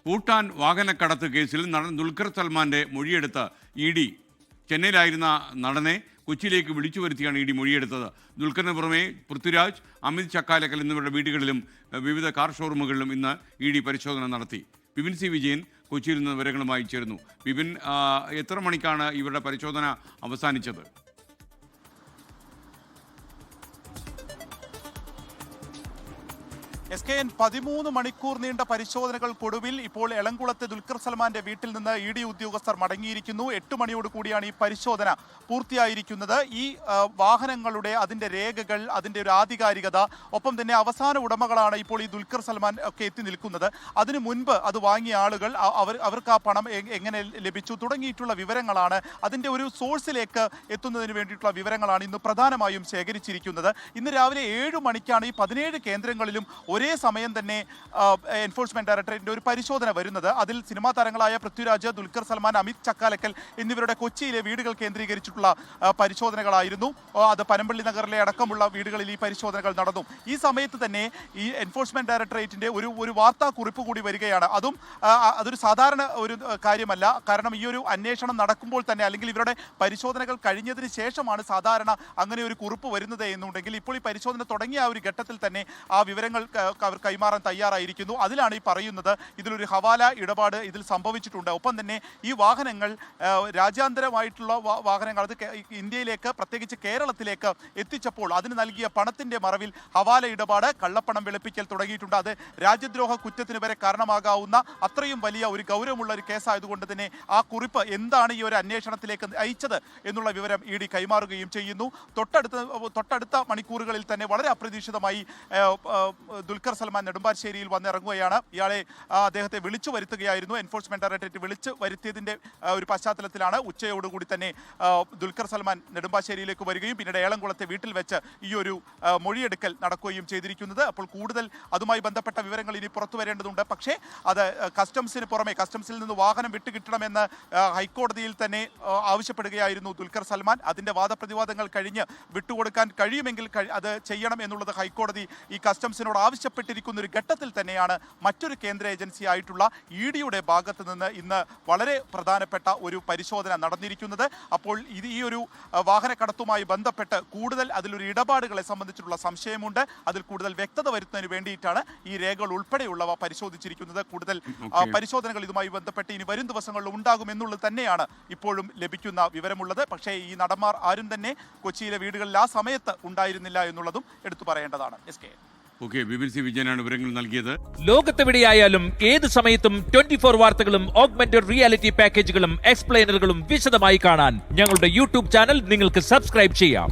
ഭൂട്ടാൻ വാഹനക്കടത്ത് കേസിൽ നടൻ ദുൽഖർ സൽമാന്റെ മൊഴിയെടുത്ത് ED ചെന്നൈയിലായിരുന്ന നടനെ കൊച്ചിയിലേക്ക് വിളിച്ചു വരുത്തിയാണ് ED മൊഴിയെടുത്തത്. ദുൽഖറിന് പുറമെ പൃഥ്വിരാജ്, അമിത് ചക്കാലക്കൽ എന്നിവരുടെ വീടുകളിലും വിവിധ കാർ ഷോറൂമുകളിലും ഇന്ന് ED പരിശോധന നടത്തി. ബിപിൻ സി വിജയൻ കൊച്ചിയിൽ നിന്ന് വിവരങ്ങളുമായി ചേർന്നു. ബിപിൻ, എത്ര മണിക്കാണ് ഇവരുടെ പരിശോധന അവസാനിച്ചത്? SKN 13 മണിക്കൂർ നീണ്ട പരിശോധനകൾക്കൊടുവിൽ ഇപ്പോൾ എളംകുളത്തെ ദുൽഖർ സൽമാന്റെ വീട്ടിൽ നിന്ന് ED ഉദ്യോഗസ്ഥർ മടങ്ങിയിരിക്കുന്നു. 8 മണിയോട് കൂടിയാണ് ഈ പരിശോധന പൂർത്തിയായിരിക്കുന്നത്. ഈ വാഹനങ്ങളുടെ അതിൻ്റെ രേഖകൾ, അതിൻ്റെ ഒരു ആധികാരികത, ഒപ്പം തന്നെ അവസാന ഉടമകളാണ് ഇപ്പോൾ ഈ ദുൽഖർ സൽമാൻ ഒക്കെ എത്തി നിൽക്കുന്നത്. അതിനു മുൻപ് അത് വാങ്ങിയ ആളുകൾ, അവർക്ക് ആ പണം എങ്ങനെ ലഭിച്ചു തുടങ്ങിയിട്ടുള്ള വിവരങ്ങളാണ്, അതിൻ്റെ ഒരു സോഴ്സിലേക്ക് എത്തുന്നതിന് വേണ്ടിയിട്ടുള്ള വിവരങ്ങളാണ് ഇന്ന് പ്രധാനമായും ശേഖരിച്ചിരിക്കുന്നത്. ഇന്ന് രാവിലെ 7 മണിക്കാണ് ഈ 17 കേന്ദ്രങ്ങളിലും ഒരേ സമയം തന്നെ എൻഫോഴ്സ്മെന്റ് ഡയറക്ടറേറ്റിന്റെ ഒരു പരിശോധന വരുന്നത്. അതിൽ സിനിമാ താരങ്ങളായ പൃഥ്വിരാജ്, ദുൽഖർ സൽമാൻ, അമിത് ചക്കാലക്കൽ എന്നിവരുടെ കൊച്ചിയിലെ വീടുകൾ കേന്ദ്രീകരിച്ചിട്ടുള്ള പരിശോധനകളായിരുന്നു. അത് പനമ്പള്ളി നഗറിലെ അടക്കമുള്ള വീടുകളിൽ ഈ പരിശോധനകൾ നടന്നു. ഈ സമയത്ത് തന്നെ ഈ എൻഫോഴ്സ്മെന്റ് ഡയറക്ടറേറ്റിന്റെ ഒരു വാർത്താ കുറിപ്പ് കൂടി വരികയാണ്. അതൊരു സാധാരണ ഒരു കാര്യമല്ല. കാരണം ഈ ഒരു അന്വേഷണം നടക്കുമ്പോൾ തന്നെ, അല്ലെങ്കിൽ ഇവരുടെ പരിശോധനകൾ കഴിഞ്ഞതിന് ശേഷമാണ് സാധാരണ അങ്ങനെ ഒരു കുറിപ്പ് വരുന്നത് എന്നുണ്ടെങ്കിൽ, ഇപ്പോൾ ഈ പരിശോധന തുടങ്ങിയ ആ ഒരു ഘട്ടത്തിൽ തന്നെ ആ വിവരങ്ങൾ അവർ കൈമാറാൻ തയ്യാറായിരിക്കുന്നു. അതിലാണ് ഈ പറയുന്നത് ഇതിലൊരു ഹവാല ഇടപാട് ഇതിൽ സംഭവിച്ചിട്ടുണ്ട്. ഒപ്പം തന്നെ ഈ വാഹനങ്ങൾ രാജ്യാന്തരമായിട്ടുള്ള വാഹനങ്ങൾ, അത് ഇന്ത്യയിലേക്ക്, പ്രത്യേകിച്ച് കേരളത്തിലേക്ക് എത്തിച്ചപ്പോൾ അതിന് നൽകിയ പണത്തിന്റെ മറവിൽ ഹവാല ഇടപാട്, കള്ളപ്പണം വെളുപ്പിക്കൽ തുടങ്ങിയിട്ടുണ്ട്. അത് രാജ്യദ്രോഹ കുറ്റത്തിന് വരെ കാരണമാകാവുന്ന അത്രയും വലിയ ഒരു ഗൗരവമുള്ള ഒരു കേസായതുകൊണ്ട് തന്നെ ആ കുറിപ്പ് എന്താണ് ഈ ഒരു അന്വേഷണത്തിലേക്ക് അയച്ചത് എന്നുള്ള വിവരം ED കൈമാറുകയും ചെയ്യുന്നു. തൊട്ടടുത്ത മണിക്കൂറുകളിൽ തന്നെ വളരെ അപ്രതീക്ഷിതമായി ദുൽഖർ സൽമാൻ നെടുമ്പാശ്ശേരിയിൽ വന്നിറങ്ങുകയാണ്. അദ്ദേഹത്തെ വിളിച്ചു വരുത്തുകയായിരുന്നു. എൻഫോഴ്സ്മെന്റ് ഡയറക്ടറേറ്റ് വിളിച്ചു വരുത്തിയതിന്റെ ഒരു പശ്ചാത്തലത്തിലാണ് ഉച്ചയോടുകൂടി തന്നെ ദുൽഖർ സൽമാൻ നെടുമ്പാശ്ശേരിയിലേക്ക് വരികയും പിന്നീട് ഏളംകുളത്തെ വീട്ടിൽ വെച്ച് ഈ ഒരു മൊഴിയെടുക്കൽ നടക്കുകയും ചെയ്തിരിക്കുന്നത്. അപ്പോൾ കൂടുതൽ അതുമായി ബന്ധപ്പെട്ട വിവരങ്ങൾ ഇനി പുറത്തു വരേണ്ടതുണ്ട്. പക്ഷേ അത് കസ്റ്റംസിന് പുറമെ, കസ്റ്റംസിൽ നിന്ന് വാഹനം വിട്ടുകിട്ടണമെന്ന് ഹൈക്കോടതിയിൽ തന്നെ ആവശ്യപ്പെടുകയായിരുന്നു ദുൽഖർ സൽമാൻ. അതിന്റെ വാദപ്രതിവാദങ്ങൾ കഴിഞ്ഞ് വിട്ടുകൊടുക്കാൻ കഴിയുമെങ്കിൽ അത് ചെയ്യണം എന്നുള്ളത് ഹൈക്കോടതി ഈ കസ്റ്റംസിനോട് ആവശ്യപ്പെട്ടിരിക്കുന്ന ഒരു ഘട്ടത്തിൽ തന്നെയാണ് മറ്റൊരു കേന്ദ്ര ഏജൻസി ആയിട്ടുള്ള EDയുടെ ഭാഗത്ത് നിന്ന് ഇന്ന് വളരെ പ്രധാനപ്പെട്ട ഒരു പരിശോധന നടന്നിരിക്കുന്നത്. അപ്പോൾ ഈ ഒരു വാഹനക്കടത്തുമായി ബന്ധപ്പെട്ട് കൂടുതൽ അതിലൊരു ഇടപാടുകളെ സംബന്ധിച്ചിട്ടുള്ള സംശയമുണ്ട്. അതിൽ കൂടുതൽ വ്യക്തത വരുത്തുന്നതിന് വേണ്ടിയിട്ടാണ് ഈ രേഖകൾ ഉൾപ്പെടെയുള്ളവ പരിശോധിച്ചിരിക്കുന്നത്. കൂടുതൽ പരിശോധനകൾ ഇതുമായി ബന്ധപ്പെട്ട് ഇനി വരും ദിവസങ്ങളിൽ ഉണ്ടാകും എന്നുള്ളത് തന്നെയാണ് ഇപ്പോഴും ലഭിക്കുന്ന വിവരമുള്ളത്. പക്ഷേ ഈ നടന്മാർ ആരും തന്നെ കൊച്ചിയിലെ വീടുകളിൽ ആ സമയത്ത് ഉണ്ടായിരുന്നില്ല എന്നുള്ളതും എടുത്തു പറയേണ്ടതാണ്. ബിപിൻ സി വിജയനാണ് വിവരങ്ങൾ നൽകിയത്. ലോകത്തെവിടെയായാലും ഏത് സമയത്തും 24 വാർത്തകളും ഓഗ്മെന്റഡ് റിയാലിറ്റി പാക്കേജുകളും എക്സ്പ്ലെയിനറുകളും വിശദമായി കാണാൻ ഞങ്ങളുടെ YouTube ചാനൽ നിങ്ങൾക്ക് സബ്സ്ക്രൈബ് ചെയ്യാം.